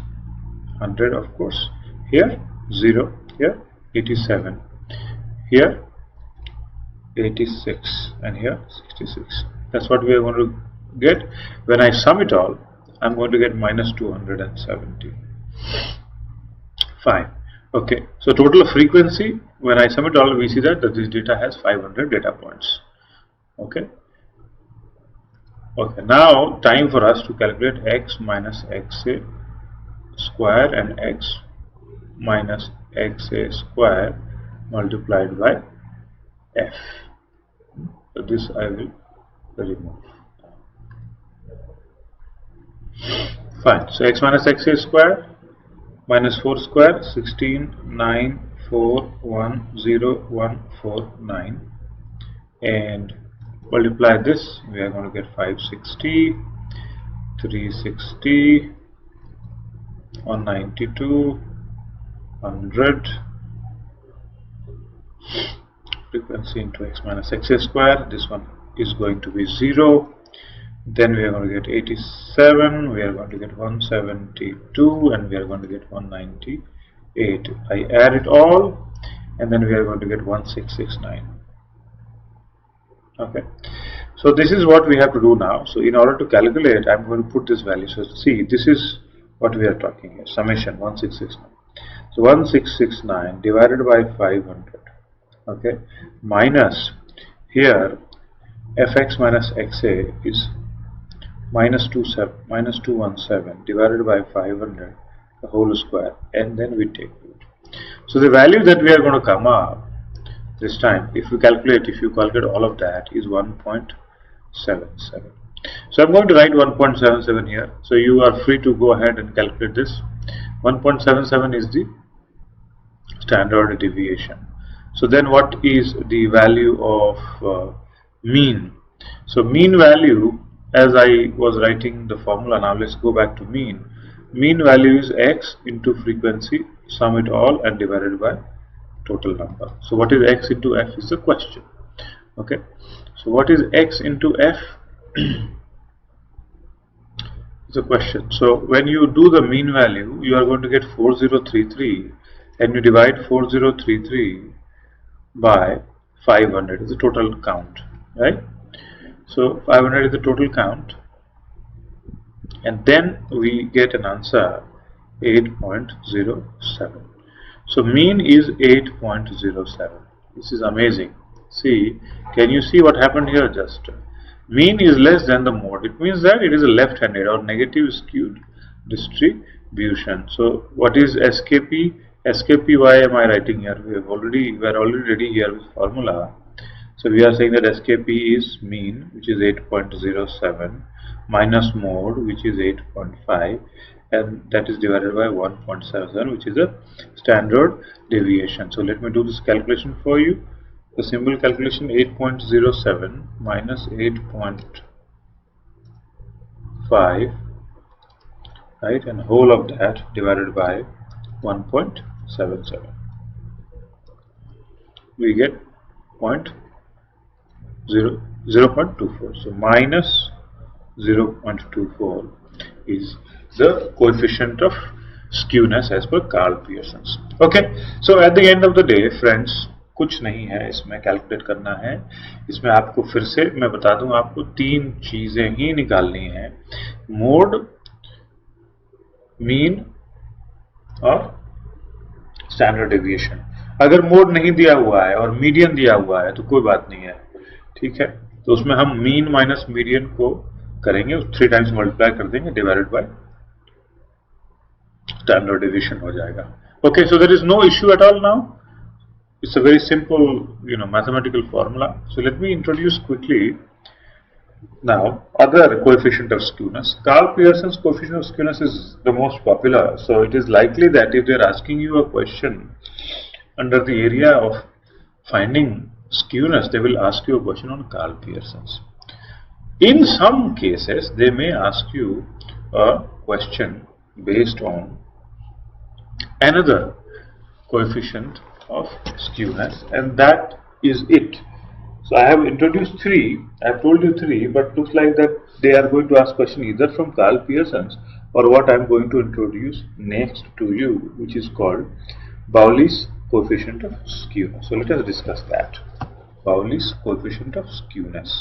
100, of course, here 0, here 87, here 86, and here 66. That's what we are going to get. When I sum it all, I'm going to get minus 270. Fine. Okay, so total of frequency, when I sum it all, we see that this data has 500 data points. Okay. Okay, now time for us to calculate x minus xa square and x minus xa square multiplied by f. So this I will remove. Fine. So x minus xa square minus 4 square 16 9 4 1 0 1 4 9, and multiply this, we are going to get 560, 360, 192, 100. Frequency into x minus xa square, this one is going to be 0. Then we are going to get 87, we are going to get 172, and we are going to get 198. I add it all, and then we are going to get 1669. Okay, so this is what we have to do now. So in order to calculate, I'm going to put this value. So see, this is what we are talking here, summation 1669. So 1669 divided by 500, okay, minus here fx minus xa is minus 217 divided by 500, the whole square, and then we take it. So the value that we are going to come up this time, if you calculate all of that, is 1.77. So I'm going to write 1.77 here. So you are free to go ahead and calculate this. 1.77 is the standard deviation. So then what is the value of mean? So mean value, as I was writing the formula, now let's go back to mean. Mean value is x into frequency, sum it all, and divided by total number. So what is x into f is the question. Okay, so what is x into f is a question. So when you do the mean value, you are going to get 4033, and you divide 4033 by 500 is the total count, right? So 500 is the total count, and then we get an answer 8.07. So mean is 8.07. This is amazing. See, can you see what happened here? Just mean is less than the mode. It means that it is a left-handed or negative skewed distribution. So what is SKP? SKP, why am I writing here? We are already ready here with formula. So we are saying that SKP is mean, which is 8.07, minus mode, which is 8.5, and that is divided by 1.77, which is a standard deviation. So let me do this calculation for you. The simple calculation, 8.07 minus 8.5, right, and whole of that divided by 1.77. We get 0.24. So minus 0.24 is the coefficient of skewness as per Karl Pearson's. Okay, so at the end of the day, friends, कुछ नहीं है इसमें calculate करना है. इसमें आपको फिर से मैं बता दूं, आपको तीन चीजें ही निकालनी है: मोड, मीन और स्टैंडर्ड डेविएशन. अगर मोड नहीं दिया हुआ है और मीडियन दिया हुआ है तो कोई बात नहीं है, ठीक है, तो उसमें हम मीन माइनस मीडियन को करेंगे, 3 टाइम्स मल्टीप्लाई कर देंगे, डिवाइडेड बाय स्टैंडर्ड डिवीजन हो जाएगा. Okay, so there is no issue at all now. It's a very simple, mathematical formula. So let me introduce quickly now other coefficient of skewness. Karl Pearson's coefficient of skewness is the most popular. So it is likely that if they are asking you a question under the area of finding skewness, they will ask you a question on Karl Pearson's. In some cases, they may ask you a question based on another coefficient of skewness, and that is it. So I have introduced 3, I have told you 3, but looks like that they are going to ask question either from Karl Pearson's or what I am going to introduce next to you, which is called Pauli's coefficient of skewness. So let us discuss that. Pauli's coefficient of skewness.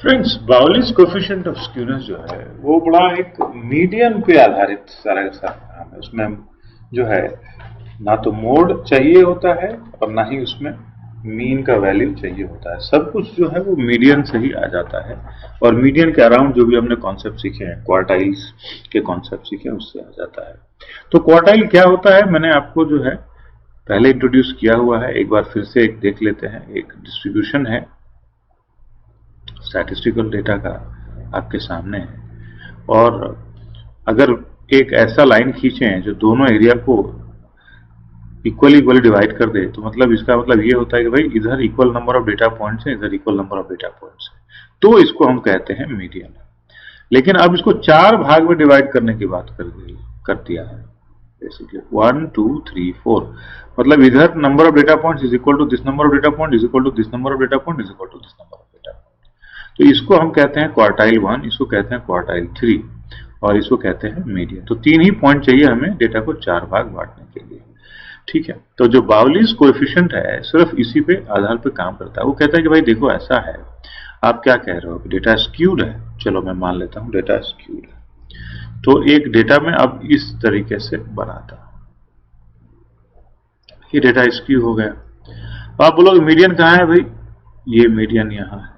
Friends, Bowley's coefficient of skewness जो है वो बड़ा एक median पे आधारित सारा का सारा काम है. उसमें जो है ना तो मोड चाहिए होता है और ना ही उसमें मीन का वैल्यू चाहिए होता है. सब कुछ जो है वो मीडियन से ही आ जाता है, और मीडियन के अराउंड जो भी हमने कॉन्सेप्ट सीखे हैं, क्वार्टाइल्स के कॉन्सेप्ट सीखे हैं, उससे आ जाता है. तो क्वार्टाइल क्या होता है मैंने आपको जो है पहले इंट्रोड्यूस किया हुआ है, एक बार फिर से एक देख लेते हैं. एक डिस्ट्रीब्यूशन है स्टैटिस्टिकल डेटा का आपके सामने है, और अगर एक ऐसा लाइन खींचें जो दोनों एरिया को इक्वली डिवाइड कर दे, तो मतलब इसका मतलब ये होता है कि भाई इधर equal number of data points है, इधर equal number of data points है, तो इसको हम कहते हैं मीडियन. लेकिन अब इसको 4 भाग में डिवाइड करने की बात कर दिया है बेसिकली 1 2 3 4. मतलब इधर number of data points is equal to this number of data point is equal to this number of data point is equal to this number of data point. तो इसको हम कहते हैं क्वार्टाइल 1, इसको कहते हैं क्वार्टाइल 3, और इसको कहते हैं मीडियन. तो 3 ही पॉइंट चाहिए हमें डेटा को 4 भाग बांटने के लिए. ठीक है, तो जो बाउलीज कोएफिशिएंट है सिर्फ इसी पे आधार पे काम करता है. वो कहता है कि भाई देखो ऐसा है, आप क्या कह रहे हो कि डेटा स्क्यूड है. चलो मैं मान लेता हूं डेटा स्क्यूड है, तो एक डेटा में अब इस तरीके से बनाता हूं, ये डेटा स्क्यू हो गया. आप बोलोगे मीडियन कहाँ है भाई, ये मीडियन यहाँ है.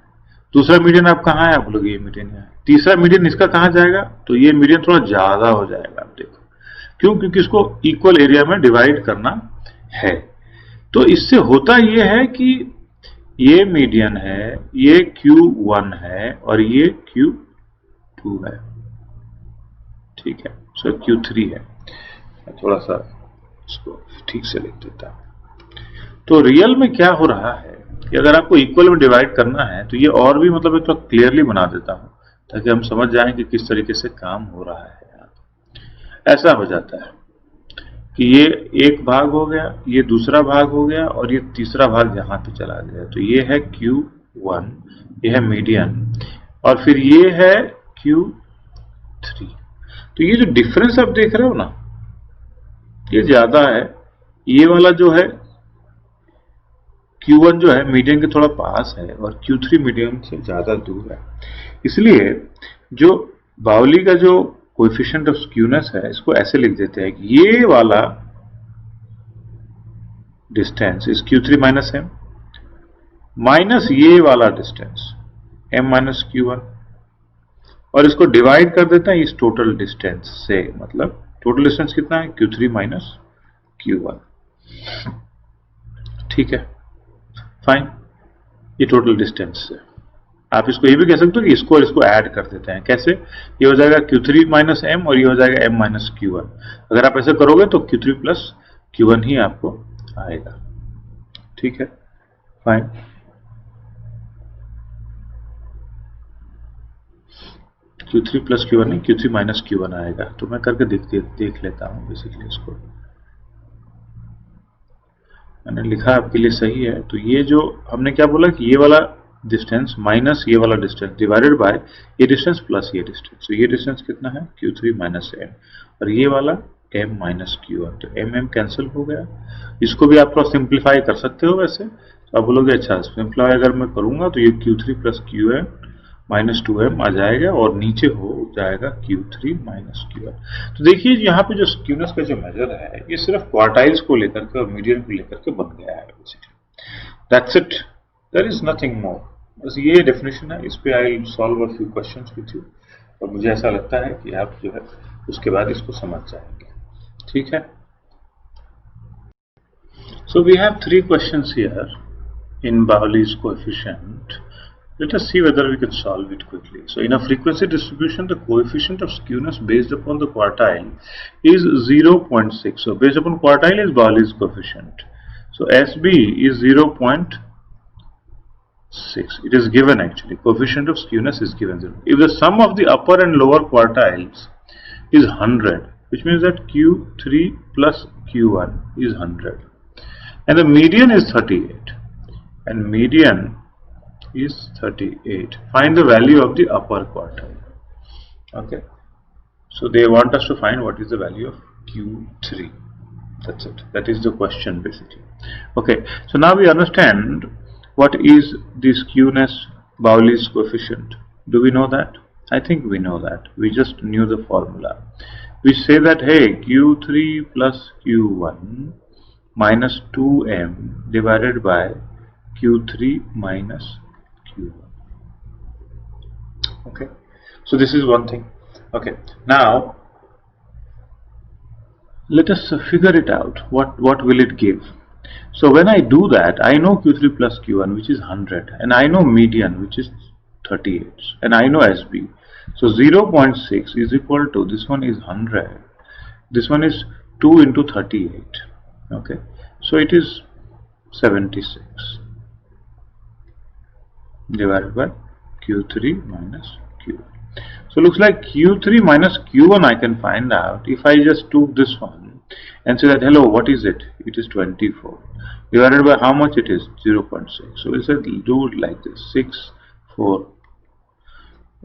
दूसरा मीडियन आप कहाँ है, आप बोलोगे ये मीडियन यहाँ है. तीसरा मीडियन इसका कहाँ जाएगा, तो ये मीडियन थोड़ा ज्यादा हो जाएगा. आप देखो क्यों, क्योंकि इसको इक्वल एरिया में डिवाइड करना है. तो इससे होता ये है कि ये मीडियन है, ये Q1 है और ये Q2 है. ठीक है, सो Q3 है. थोड़ा सा इसको ठीक से लिख देता हूं. तो रियल में क्या हो रहा है कि अगर आपको इक्वल में डिवाइड करना है तो ये और भी मतलब थोड़ा क्लियरली बना देता हूं ताकि हम समझ जाएं कि किस तरीके से काम हो रहा है. ऐसा हो जाता है कि ये एक भाग हो गया, ये दूसरा भाग हो गया, और ये तीसरा भाग यहां पे चला गया. तो ये है Q1, ये है मीडियन, और फिर ये है Q3. तो ये जो डिफरेंस आप देख रहे हो ना, ये ज्यादा है. ये वाला जो है Q1 जो है मीडियन के थोड़ा पास है और Q3 मीडियन से ज्यादा दूर है. इसलिए जो बाउली का जो कोएफिशिएंट ऑफ स्क्यूनेस है, इसको ऐसे लिख देते हैं कि ये वाला distance is Q3 minus M minus ये वाला डिस्टेंस M माइनस Q1, और इसको डिवाइड कर देते हैं इस टोटल डिस्टेंस से. मतलब टोटल डिस्टेंस कितना है, Q3 माइनस Q1. ठीक है, फाइन. ये टोटल डिस्टेंस है. आप इसको ये भी कह सकते हो कि इसको और इसको ऐड कर देते हैं. कैसे, ये हो जाएगा Q3 माइनस M और ये हो जाएगा M माइनस Q1. अगर आप ऐसे करोगे तो Q3 प्लस Q1 ही आपको आएगा. ठीक है, फाइन. Q3 प्लस Q1 नहीं, Q3 माइनस Q1 आएगा. तो मैं करके देख लेता हूं. बेसिकली इसको मैंने लिखा आपके लिए सही है. तो ये जो हमने क्या बोला कि ये वाला डिस्टेंस माइनस ये वाला डिस्टेंस डिवाइडेड बाय ये डिस्टेंस प्लस ये डिस्टेंस. तो ये डिस्टेंस कितना है, Q3 माइनस M, और ये वाला M माइनस Q1. तो M कैंसिल हो गया. इसको भी आप थोड़ा सिंप्लीफाई कर सकते हो. वैसे तो आप बोलोगे अच्छा सिंप्लीफाई अगर मैं करूंगा तो ये Q3 plus Qm minus 2M आ जाएगा, और नीचे हो जाएगा Q3 माइनस Q1. तो देखिए यहाँ पे जो स्क्यूनेस का जो मेजर है, ये सिर्फ क्वार्टाइल्स को लेकर के और मीडियन को लेकर के बन गया है basically. That's it. There is nothing more. बस ये डेफिनेशन है. इस पे I solve a few questions with you, और मुझे ऐसा लगता है कि आप जो है उसके बाद इसको समझ जाएंगे. ठीक है. So we have three questions here in Bowley's coefficient. Let us see whether we can solve it quickly. So in a frequency distribution, the coefficient of skewness based upon the quartile is 0.6. So based upon quartile is Bowley's coefficient. So SB is 0.6. It is given actually. Coefficient of skewness is given 0. If the sum of the upper and lower quartiles is 100, which means that Q3 plus Q1 is 100. And the median is 38. And median is 38. Find the value of the upper quartile. Okay. So they want us to find what is the value of Q3. That's it. That is the question basically. Okay. So now we understand what is the skewness Bowley's coefficient. Do we know that? I think we know that. We just knew the formula. We say that, hey, Q3 plus Q1 minus 2m divided by Q3 minus Q1. Okay, so this is one thing. Okay, now let us figure it out. What will it give? So when I do that, I know Q3 plus Q1, which is 100, and I know median, which is 38, and I know SB. So 0.6 is equal to, this one is 100, this one is 2 into 38. Okay, so it is 76 divided by Q3 minus Q1. So looks like Q3 minus Q1 I can find out if I just took this one and say that, hello, what is it? It is 24 divided by how much it is? 0.6. So we said do it like this, 6, 4.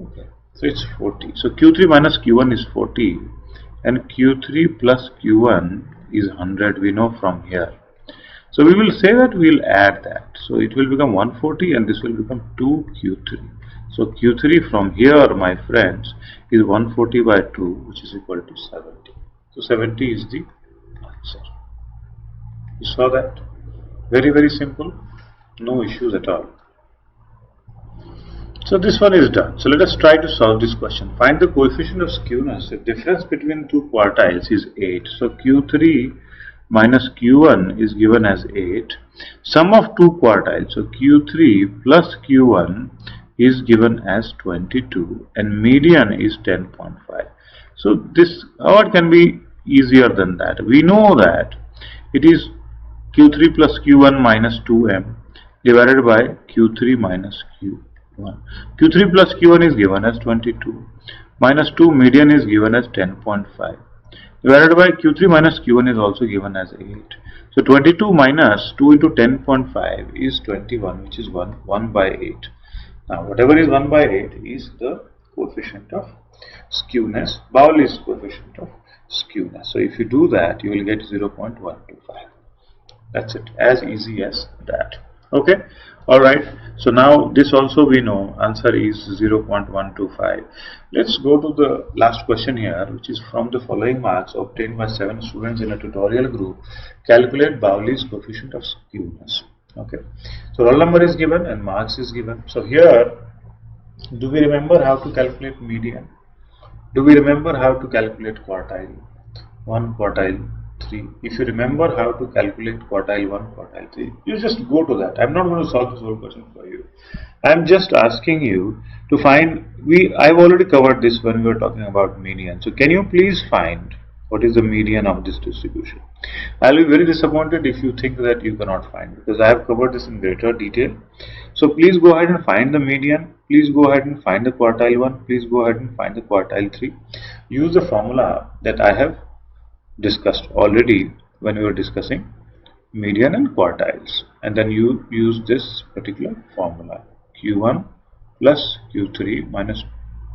Okay, so it's 40. So Q3 minus Q1 is 40 and Q3 plus Q1 is 100, we know from here. So we will say that we will add that. So it will become 140 and this will become 2Q3. So Q3 from here, my friends, is 140 by 2, which is equal to 70. So 70 is the answer. You saw that? Very, very simple. No issues at all. So this one is done. So let us try to solve this question. Find the coefficient of skewness. The difference between two quartiles is 8. So Q3 minus Q1 is given as 8. Sum of two quartiles, so Q3 plus Q1 is given as 22 and median is 10.5. So this, how it can be easier than that? We know that it is Q3 plus Q1 minus 2m divided by Q3 minus Q1. Q3 plus Q1 is given as 22 minus 2 median is given as 10.5. Divided by Q3 minus Q1 is also given as 8. So 22 minus 2 into 10.5 is 21, which is 1 by 8. Now whatever is 1 by 8 is the coefficient of skewness, Bowley's coefficient of skewness. So if you do that, you will get 0.125. That's it, as easy as that. Okay, alright. So now this also we know, answer is 0.125. Let's go to the last question here, which is from the following marks obtained by 7 students in a tutorial group. Calculate Bowley's coefficient of skewness. Okay, so roll number is given and marks is given. So here, do we remember how to calculate median? Do we remember how to calculate quartile 1, quartile 3? If you remember how to calculate quartile 1, quartile 3, you just go to that. I'm not going to solve this whole question for you. I'm just asking you to find, I've already covered this when we were talking about median. So can you please find what is the median of this distribution? I'll be very disappointed if you think that you cannot find, because I have covered this in greater detail. So please go ahead and find the median. Please go ahead and find the quartile 1. Please go ahead and find the quartile 3. Use the formula that I have discussed already when we were discussing median and quartiles, and then you use this particular formula, Q1 plus Q3 minus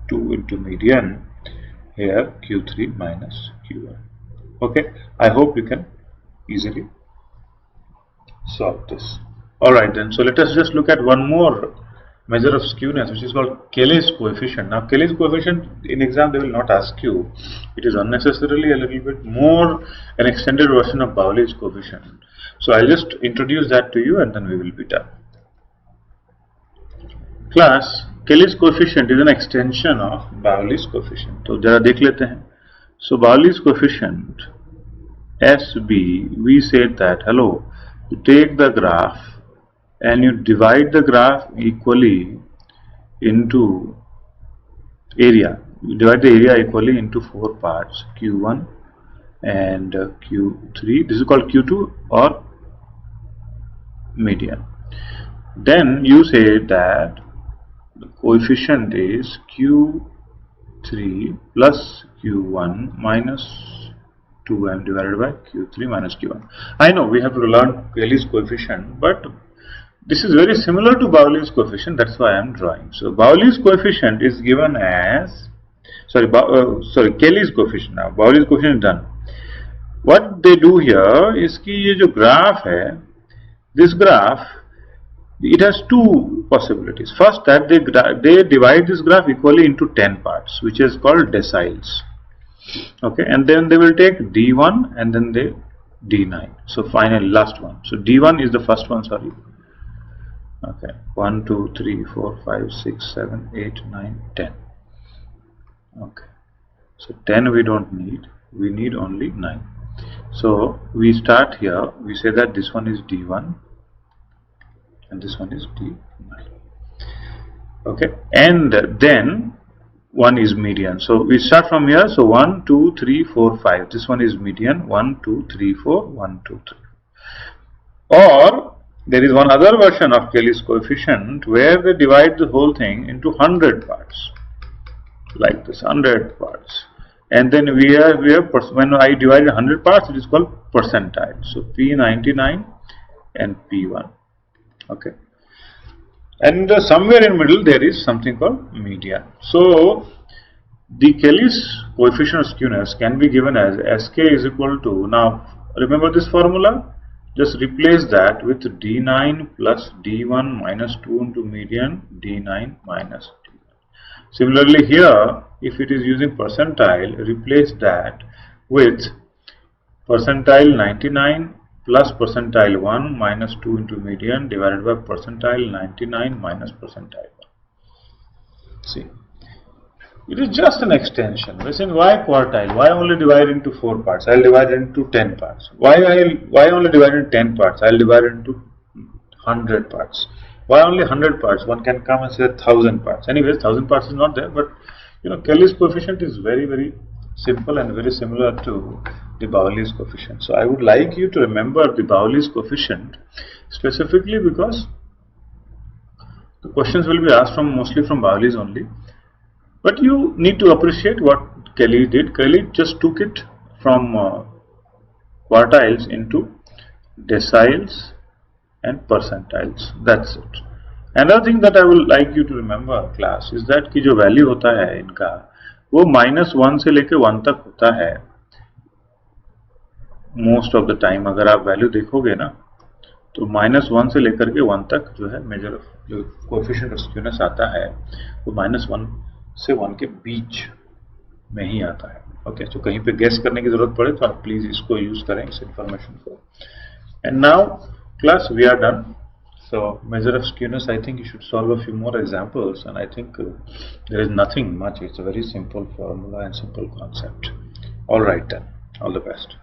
2 into median, here Q3 minus Q1. Okay, I hope you can easily solve this. Alright then, so let us just look at one more measure of skewness, which is called Cayley's coefficient. Now Cayley's coefficient, in exam they will not ask you. It is unnecessarily a little bit more an extended version of Bowley's coefficient. So I'll just introduce that to you and then we will be done. Class, Kelly's coefficient is an extension of Bowley's coefficient. तो जरा देख लेते हैं. So Bowley's coefficient SB, we said that, hello, you take the graph and you divide the graph equally into area. You divide the area equally into 4 parts, Q1 and Q3. This is called Q2 or median. Then you say that the coefficient is Q3 plus Q1 minus 2m divided by Q3 minus Q1. I know we have to learn Kelly's coefficient, but this is very similar to Bowley's coefficient. That's why I am drawing. So Bowley's coefficient is given as Kelly's coefficient. Now Bowley's coefficient is done. What they do here is कि ये जो graph है, this graph, it has two possibilities. First, that they divide this graph equally into 10 parts, which is called deciles. Okay, and then they will take D1 and then they D9. So finally, last one. So D1 is the first one. Sorry. Okay, 1, 2, 3, 4, 5, 6, 7, 8, 9, 10. Okay, so 10 we don't need. We need only 9. So we start here. We say that this one is D1. And this one is D9. Okay, and then one is median. So we start from here. So 1, 2, 3, 4, 5. This one is median. 1, 2, 3, 4. 1, 2, 3. Or there is one other version of Kelly's coefficient where they divide the whole thing into 100 parts, like this, 100 parts. And then we have when I divide 100 parts, it is called percentile. So P99 and P1. Okay, and somewhere in middle there is something called median. So the Kelly's coefficient of skewness can be given as Sk is equal to, now remember this formula, just replace that with D9 plus D1 minus 2 into median, D9 minus D1. Similarly here, if it is using percentile, replace that with percentile 99 plus percentile 1 minus 2 into median divided by percentile 99 minus percentile 1. See, it is just an extension. We are saying why quartile? Why only divide into 4 parts? I will divide it into 10 parts. Why only divide into 10 parts? I will divide it into 100 parts. Why only 100 parts? One can come and say 1000 parts. Anyways, 1000 parts is not there, but you know, Kelly's coefficient is very, very simple and very similar to the Bowley's coefficient. So I would like you to remember the Bowley's coefficient specifically because the questions will be asked mostly from Bowley's only. But you need to appreciate what Kelly did. Kelly just took it from quartiles into deciles and percentiles. That's it. Another thing that I would like you to remember, class, is that कि जो value होता है इनका वो -1 से लेके 1 तक होता है most of the time. अगर आप value देखोगे ना तो -1 से लेकर के 1 तक जो है मेजर जो कोएफिशिएंट ऑफ स्क्यूनेस आता है वो -1 से 1 के बीच में ही आता है. ओके, तो कहीं पे गेस करने की जरूरत पड़े तो आप प्लीज इसको यूज करें, इस इंफॉर्मेशन को. And now class we are done. So measure of skewness, I think you should solve a few more examples, and I think there is nothing much. It's a very simple formula and simple concept. All right then, all the best.